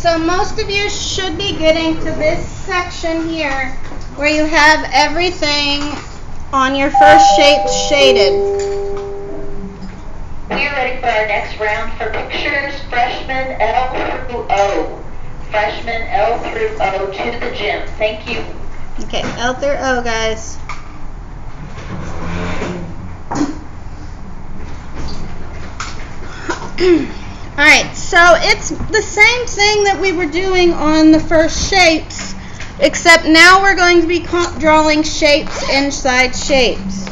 So most of you should be getting to this section here where you have everything on your first shape shaded. We are ready for our next round for pictures. Freshmen L through O. Freshmen L through O to the gym. Thank you. Okay, L through O, guys. Alright, so it's the same thing that we were doing on the first shapes, except now we're going to be drawing shapes inside shapes.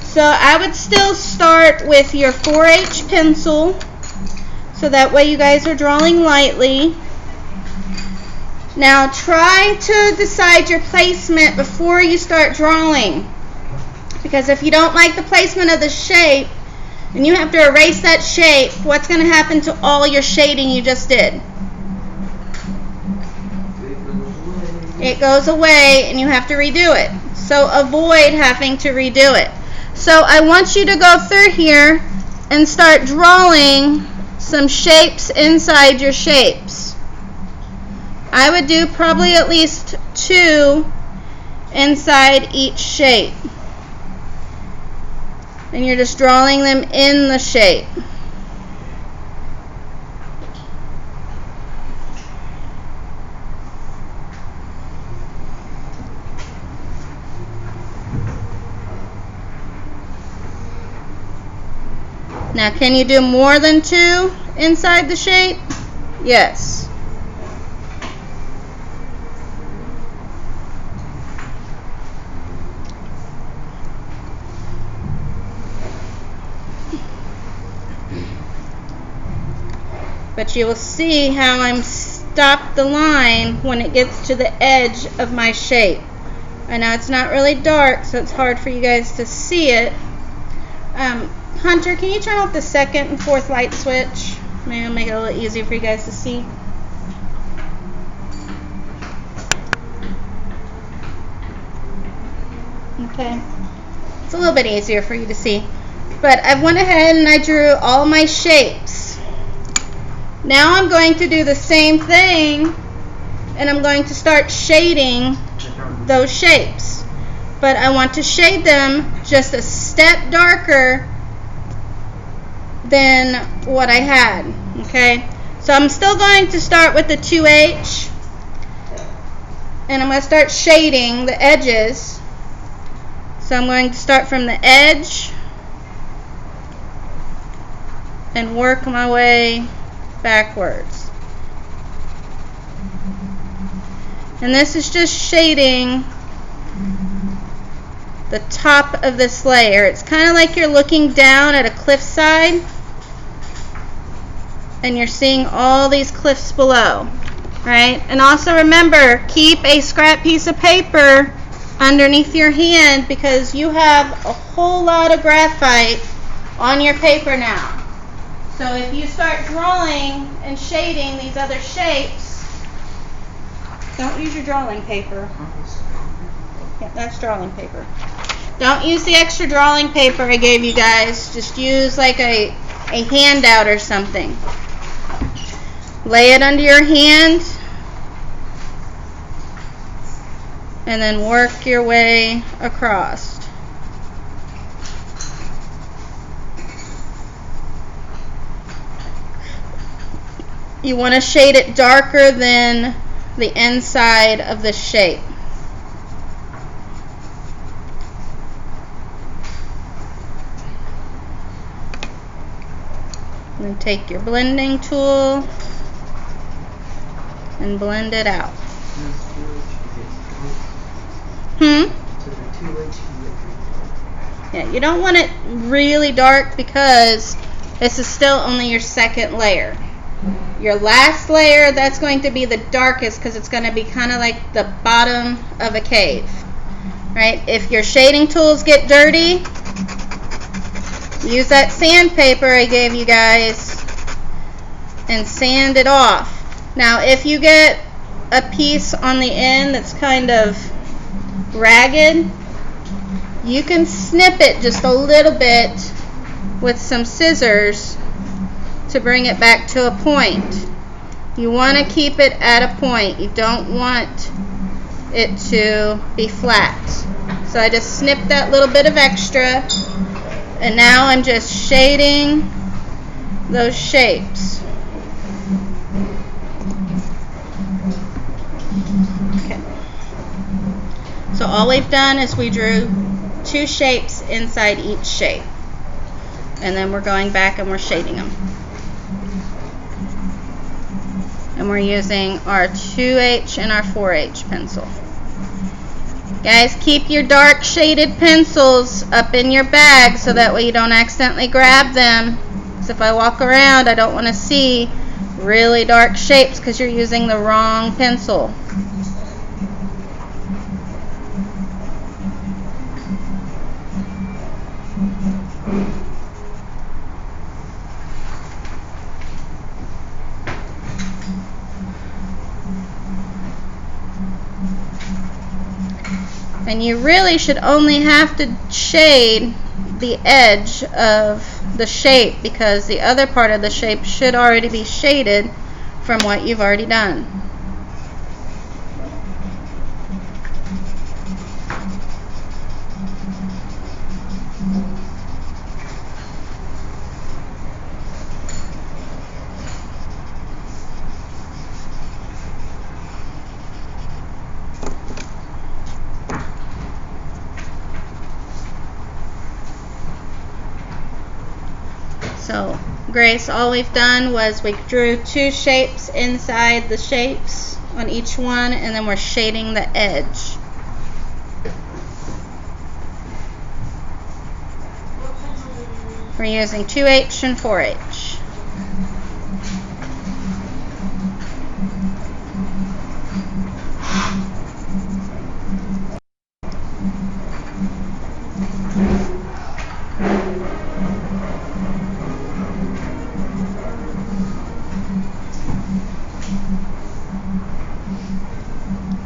So I would still start with your 4H pencil, so that way you guys are drawing lightly. Now try to decide your placement before you start drawing, because if you don't like the placement of the shape, and you have to erase that shape, what's going to happen to all your shading you just did? It goes away and you have to redo it. So avoid having to redo it. So I want you to go through here and start drawing some shapes inside your shapes. I would do probably at least 2 inside each shape. And you're just drawing them in the shape. Now, can you do more than 2 inside the shape? Yes. But you will see how I'm stopped the line when it gets to the edge of my shape. I know it's not really dark, so it's hard for you guys to see it. Hunter, can you turn off the 2nd and 4th light switch? Maybe it'll make it a little easier for you guys to see. Okay. It's a little bit easier for you to see. But I went ahead and I drew all my shapes. Now I'm going to do the same thing, and I'm going to start shading those shapes. But I want to shade them just a step darker than what I had. Okay? So I'm still going to start with the 2H, and I'm going to start shading the edges. So I'm going to start from the edge and work my way backwards. And this is just shading the top of this layer. It's kind of like you're looking down at a cliffside and you're seeing all these cliffs below, right? And also remember, keep a scrap piece of paper underneath your hand, because you have a whole lot of graphite on your paper now. So if you start drawing and shading these other shapes, don't use your drawing paper. Yeah, that's drawing paper. Don't use the extra drawing paper I gave you guys. Just use like a handout or something. Lay it under your hand and then work your way across. You want to shade it darker than the inside of the shape. And then take your blending tool and blend it out. Yeah, you don't want it really dark because this is still only your 2nd layer. Your last layer, that's going to be the darkest because it's going to be kind of like the bottom of a cave, right? If your shading tools get dirty, use that sandpaper I gave you guys and sand it off. Now, if you get a piece on the end that's kind of ragged, you can snip it just a little bit with some scissors to bring it back to a point. You want to keep it at a point. You don't want it to be flat. So I just snipped that little bit of extra, and now I'm just shading those shapes. Okay. So all we've done is we drew 2 shapes inside each shape, and then we're going back and we're shading them. And we're using our 2H and our 4H pencil. Guys, keep your dark shaded pencils up in your bag so that way you don't accidentally grab them. Because if I walk around, I don't want to see really dark shapes because you're using the wrong pencil. And you really should only have to shade the edge of the shape because the other part of the shape should already be shaded from what you've already done. So, Grace, all we've done was we drew 2 shapes inside the shapes on each one, and then we're shading the edge. We're using 2H and 4H.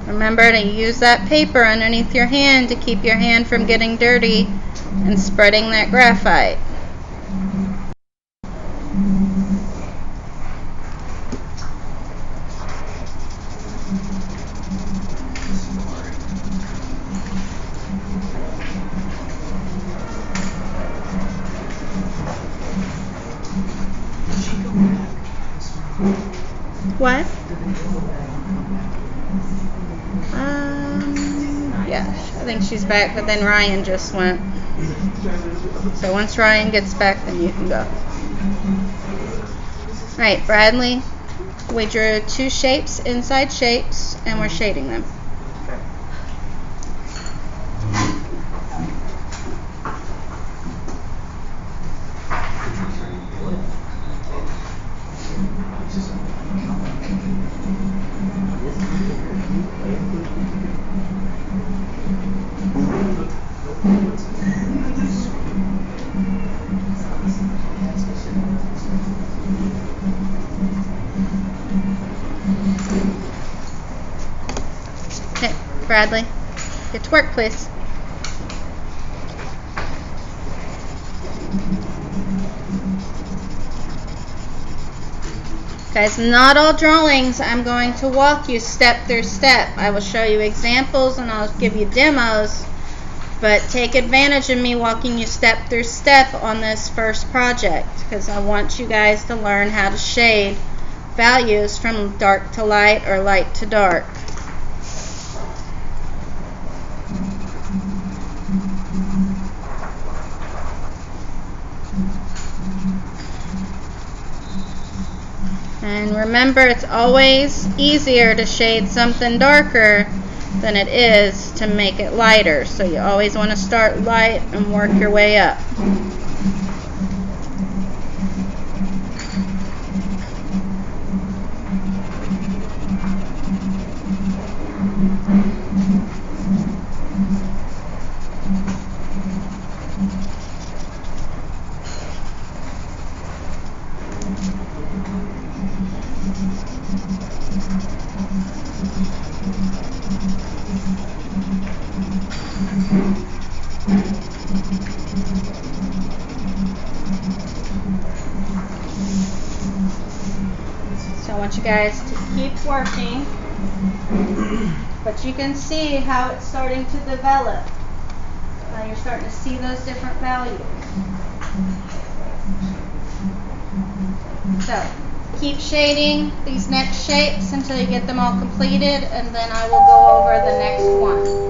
Remember to use that paper underneath your hand to keep your hand from getting dirty and spreading that graphite. What? Yeah, I think she's back, but then Ryan just went. So once Ryan gets back, then you can go. Alright, Bradley, we drew 2 shapes inside shapes, and we're shading them. Okay, Bradley, get to work, please. Guys, not all drawings I'm going to walk you step through step. I will show you examples and I'll give you demos, but take advantage of me walking you step through step on this first project because I want you guys to learn how to shade values from dark to light or light to dark. And remember, it's always easier to shade something darker than it is to make it lighter. So you always want to start light and work your way up. guys to keep working. But you can see how it's starting to develop. Now you're starting to see those different values. So, keep shading these next shapes until you get them all completed, and then I will go over the next one.